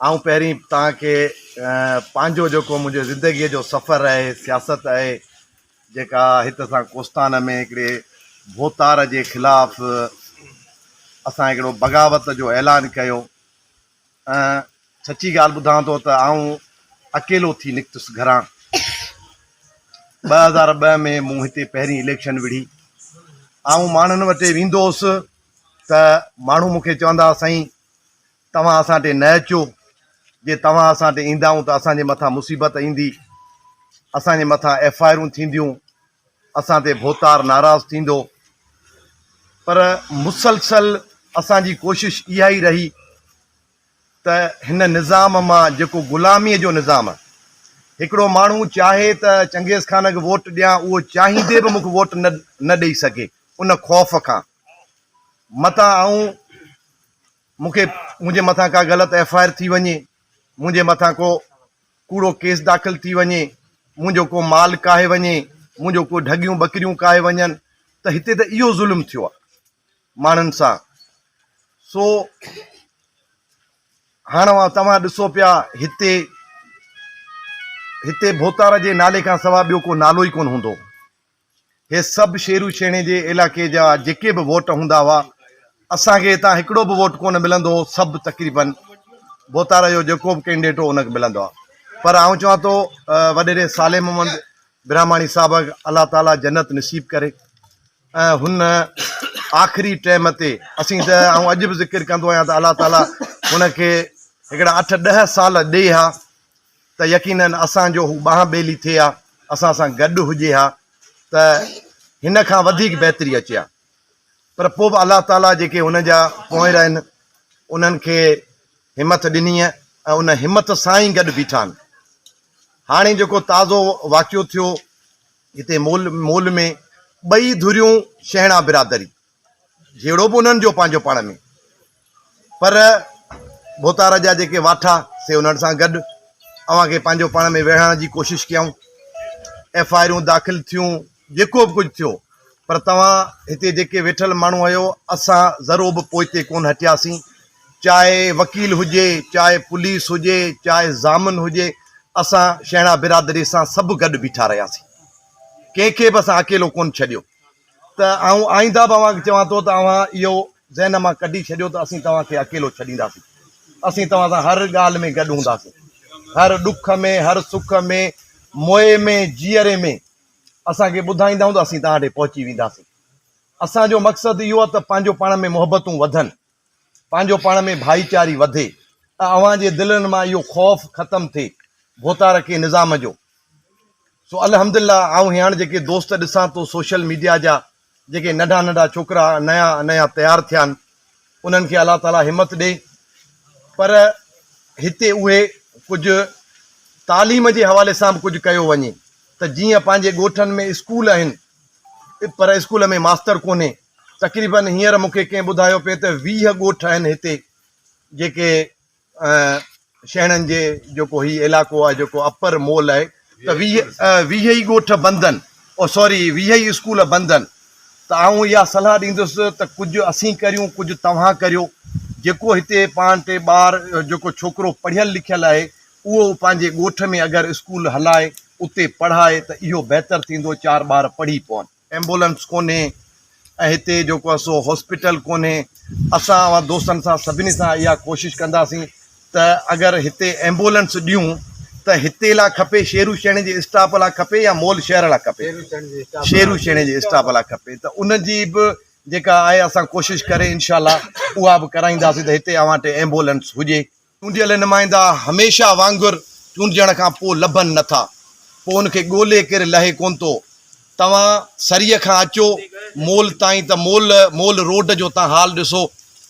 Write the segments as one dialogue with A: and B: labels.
A: आऊं पहिरीं तव्हांखे पंहिंजो जेको मुंहिंजो ज़िंदगीअ जो सफ़र आहे, सियासत आहे, जेका हिते असां कोस्तान में हिकिड़े भोतार जे ख़िलाफ़ असां हिकिड़ो बग़ावत जो ऐलान कयो। सची ॻाल्हि ॿुधां थो त आऊं अकेलो थी निकितुसि घरां। 2002 में मूं हिते पहिरीं इलेक्शन विढ़ी। आऊं माण्हुनि वटि वेंदो हुउसि त माण्हू मूंखे चवंदा, साईं तव्हां असां वटि न अचो, जे तव्हां असां वटि ईंदा त असांजे मथां मुसीबत ईंदी, असांजे मथां FIR थींदियूं, असां ते भोतार नाराज़ थींदो। पर मुसलसल असांजी कोशिशि इहा ई रही त हिन निज़ाम मां जेको ग़ुलामीअ जो निज़ाम, हिकिड़ो माण्हू चाहे त चंगेज़ खान खे वोट ॾियां, उहो चाहींदे बि मूंखे वोट न ॾेई सघे उन ख़ौफ़ खां। मथां मूंखे मुंहिंजे मथां का ग़लति FIR थी वञे, मुंहिंजे मथां को कूड़ो केस दाख़िल थी वञे, मुंहिंजो को माल काहे वञे, मुंहिंजो को ढगियूं बकरियूं काहे वञनि, त हिते त इहो ज़ुल्म थियो आहे माण्हुनि सां। सो हाणे तव्हां ॾिसो पिया, हिते भोतार जे नाले खां सवाइ ॿियो को नालो ई कोन हूंदो। हे सभु शेरू छेणे जे इलाइक़े जा जेके बि वोट हूंदा हुआ, असांखे हितां हिकिड़ो बि वोट कोन मिलंदो हो। सभु तक़रीबन भोतार जो जेको बि कैंडिडेट हो उनखे मिलंदो आहे। पर आउं चवां थो वॾेरे साले मोहम्मद ब्रह्माणी साहब अलाह ताला जन्नत नसीब करे। हुन आख़िरी टाइम ते असीं त अॼु बि ज़िक्र कंदो आहियां त अलाह ताला हुनखे हिकिड़ा 8-10 साल ॾे हा त यकीनन असांजो हू ॿांह ॿेली थिए हा, असां सां गॾु हुजे हा, त हिन खां वधीक बहितरी अचे हा। पर पोइ बि अलाह ताला जेके हुन जा पोइर आहिनि उन्हनि खे हिमत ॾिनी ऐं उन हिमत सां ई गॾु बीठा आहिनि। हाणे जेको ताज़ो वाक़ियो थियो हिते मोल में, ॿई धुरियूं शहणा बिरादरी, जहिड़ो बि उन्हनि जो पंहिंजो पाण में, पर भोतार जा जेके वाठा से उन्हनि सां गॾु अव्हांखे पंहिंजो पाण में विढ़ण जी कोशिशि कयूं, FIR दाख़िल थियूं, जेको बि कुझु थियो। पर तव्हां हिते जेके वेठल माण्हू आहियो, असां ज़रो बि पोइते कोन हटियासीं। चाहे वकील हुजे, चाहे पुलिस हुजे, चाहे ज़ामिन हुजे, असां शहणा बिरादरी सां सभु गॾु बीठा रहियासीं, कंहिंखे बि असां अकेलो कोन छॾियो। त आईंदा बि अव्हांखे चवां थो त अव्हां इहो ज़हन मां कढी छॾियो त असीं तव्हांखे अकेलो छॾींदासीं। असीं तव्हां सां हर ॻाल्हि में गॾु हूंदासीं, हर ॾुख में, हर सुख में, मोए में, जीअरे में असांखे ॿुधाईंदा त असीं तव्हां वटि पहुची वेंदासीं। असांजो मक़सदु इहो आहे त पंहिंजो पाण में मुहबतूं वधनि, पंहिंजो पाण में भाईचारी वधे, ऐं अव्हांजे दिलनि मां इहो ख़ौफ़ ख़तमु थिए भोतार के निज़ाम जो। सो अल्हम्दुलिल्लाह आऊं हाणे जेके दोस्त ॾिसां थो सोशल मीडिया जा, जेके नंढा नंढा छोकिरा नया तयारु थिया आहिनि, उन्हनि खे अलाह ताला हिमत ॾे। पर हिते उहे कुझु तालीम जे हवाले सां बि कुझु कयो वञे, त जीअं पंहिंजे ॻोठनि में स्कूल आहिनि, पर स्कूल में मास्तर कोन्हे। तक़रीबन हींअर मूंखे कंहिं ॿुधायो पिए त 20 ॻोठ आहिनि हिते, जेके शहणनि जे जेको ही इलाइक़ो आहे, जेको अपर मोल आहे, त 20 ई ॻोठ बंदि आहिनि, 20 ई स्कूल बंदि आहिनि। त आऊं इहा सलाह ॾींदुसि त कुझु असीं करियूं, कुझु तव्हां करियो। जेको हिते पाण ते ॿार जेको छोकिरो पढ़ियलु लिखियलु आहे, उहो पंहिंजे ॻोठ में अगरि स्कूल हलाए, उते पढ़ाए, त इहो बहितरु थींदो। 4 ॿार पढ़ी पवनि। एम्बुलेंस कोन्हे ऐं हिते जेको आहे सो हॉस्पिटल कोन्हे। असां दोस्तनि सां सभिनी सां इहा कोशिशि कंदासीं त अगरि हिते एम्बुलेंस ॾियूं त हिते लाइ खपे, शेरू छेणे जे स्टाफ लाइ खपे, या मोल शहर लाइ खपे, शेरू छेणे जे स्टाफ लाइ खपे। त उनजी बि जेका आहे असां कोशिशि करे इंशाल्लाह उहा बि कराईंदासीं त हिते अव्हां वटि एम्बुलेंस हुजे। चूंडियल नुमाइंदा हमेशह वांगुरु चूंडजण खां पोइ लभनि नथा, पोइ उनखे ॻोल्हे करे लहे कोन थो। तव्हां सरीअ खां अचो मोल ताईं, त मोल रोड जो तव्हां हाल ॾिसो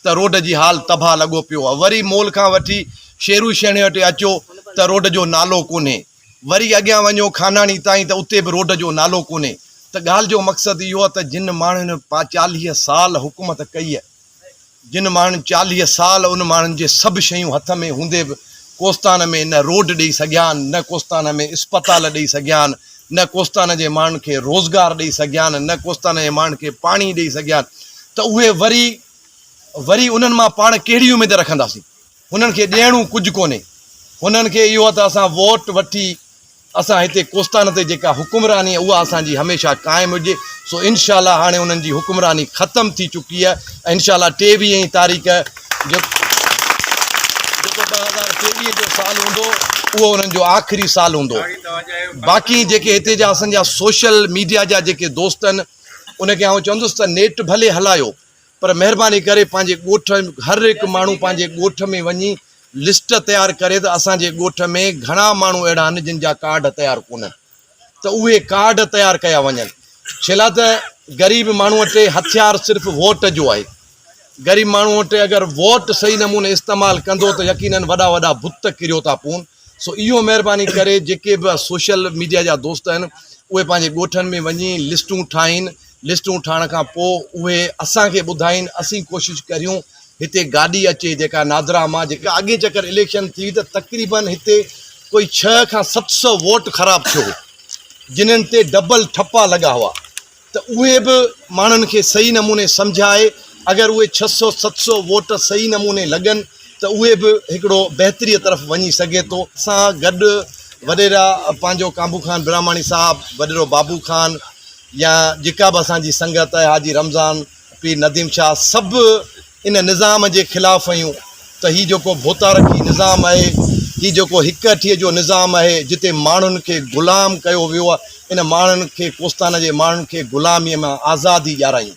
A: त रोड जी हाल तबाह लॻो पियो आहे। वरी मोल खां वठी शेरू छेणे वटि अचो त रोड जो नालो कोन्हे। वरी अॻियां वञो खानाणी ताईं, त उते बि रोड जो नालो कोन्हे। त ॻाल्हि जो मक़सदु इहो आहे त जिन माण्हुनि 40 साल हुकूमत कई आहे, जिन माण्हुनि 40 साल उन माण्हुनि जे सभु शयूं हथ में हूंदे बि कोस्तान में न रोड ॾेई सघिया आहिनि, न कोस्तान में अस्पताल ॾेई सघिया आहिनि, न कोस्तान जे माण्हुनि खे रोज़गार ॾेई सघिया आहिनि, न कोस्तान जे माण्हुनि खे पाणी ॾेई सघिया आहिनि। त उहे वरी उन्हनि मां पाण कहिड़ी उमेद रखंदासीं? हुननि खे ॾियणो कुझु कोन्हे। हुननि खे इहो आहे त असां वोट वठी असां हिते कोस्तान ते जेका हुकुमरानी आहे उहा असांजी हमेशह क़ाइमु हुजे। सो इनशाला हाणे उन्हनि जी हुकुमरानी ख़तमु थी चुकी आहे ऐं इनशाला 23 तारीख़ जेको 2023 जो साल हूंदो उहो उन्हनि जो आख़िरी साल हूंदो। बाक़ी जेके हिते जा असांजा सोशल मीडिया जा जेके दोस्त आहिनि उनखे आउं चवंदुसि त नेट भले हलायो पर महिरबानी करे पंहिंजे ॻोठ हर हिकु माण्हू पंहिंजे ॻोठ में वञी लिस्ट तयारु करे त असांजे ॻोठ में घणा माण्हू अहिड़ा आहिनि जिन जा कार्ड तयारु कोन्हनि, त उहे कार्ड तयारु कया वञनि। छो लाइ त ग़रीब माण्हू वटि हथियार सिर्फ़ु वोट जो आहे। ग़रीब माण्हू वटि अगरि वोट सही नमूने इस्तेमालु कंदो त यकीननि वॾा वॾा भुत किरियो था पवनि। सो इहो महिरबानी करे जेके बि सोशल मीडिया जा दोस्त आहिनि उहे पंहिंजे ॻोठनि में वञी लिस्टूं ठाहिनि। लिस्टूं ठाहिण खां पोइ उहे असांखे ॿुधाइनि, असीं कोशिशि करियूं हिते गाॾी अचे जेका नादरा मां, जेका अॻे चकर इलेक्शन थी त तक़रीबन हिते कोई 600 खां 700 वोट ख़राबु थियो जिन्हनि ते डबल ठप्पा लॻा हुआ। त उहे बि माण्हुनि खे सही नमूने सम्झाए अगरि उहे 600-700 वोट सही नमूने लॻनि त उहे बि हिकिड़ो बहितरीअ तरफ़ वञी सघे थो। असां गॾु वॾेरा पंहिंजो काबू खान ब्राह्मणी साहिबु, वॾेरो बाबू खान या जेका बि असांजी संगत आहे, हाजी रमज़ान, पीर नदीम शाह, सभु इन निज़ाम जे ख़िलाफ़ु आहियूं त हीउ जेको भोतारखी निज़ाम आहे, हीउ जेको हिकठीअ जो निज़ाम आहे जिते माण्हुनि खे ग़ुलाम कयो वियो आहे, इन माण्हुनि खे कोस्तान जे माण्हुनि खे ग़ुलामीअ मां आज़ादी ॾियारायूं।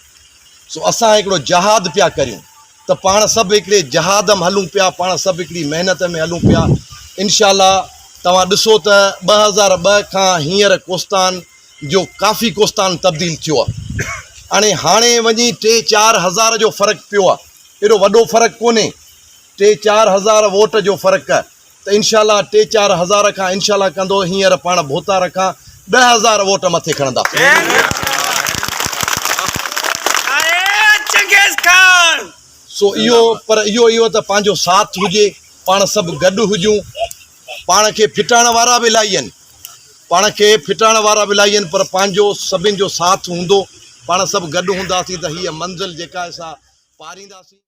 A: सो असां हिकिड़ो जहाद पिया करियूं त पाण सभु हिकिड़े जहाद में हलूं पिया, पाण सभु हिकिड़ी महिनत में हलूं पिया। इनशाला तव्हां ॾिसो त 2002 खां हींअर कोस्तान जो काफ़ी कोस्तान तब्दील थियो आहे। हाणे वञी 3-4 हज़ार जो फ़र्क़ु पियो आहे, एॾो वॾो फ़र्क़ु कोन्हे, 3-4 हज़ार वोट जो फ़र्क़ु आहे। त इनशाला 3-4 हज़ार खां इनशाला कंदो हींअर पाण भोतार खां 10,000 वोट मथे खणंदा। सो इहो त पंहिंजो साथ हुजे, पाण सभु गॾु हुजूं। पाण खे फिटाइण वारा बि इलाही आहिनि, पर पंहिंजो सभिनि जो साथ हूंदो, पाण सभु गॾु हूंदासीं त हीअ मंज़िल जेका असां पारींदासीं।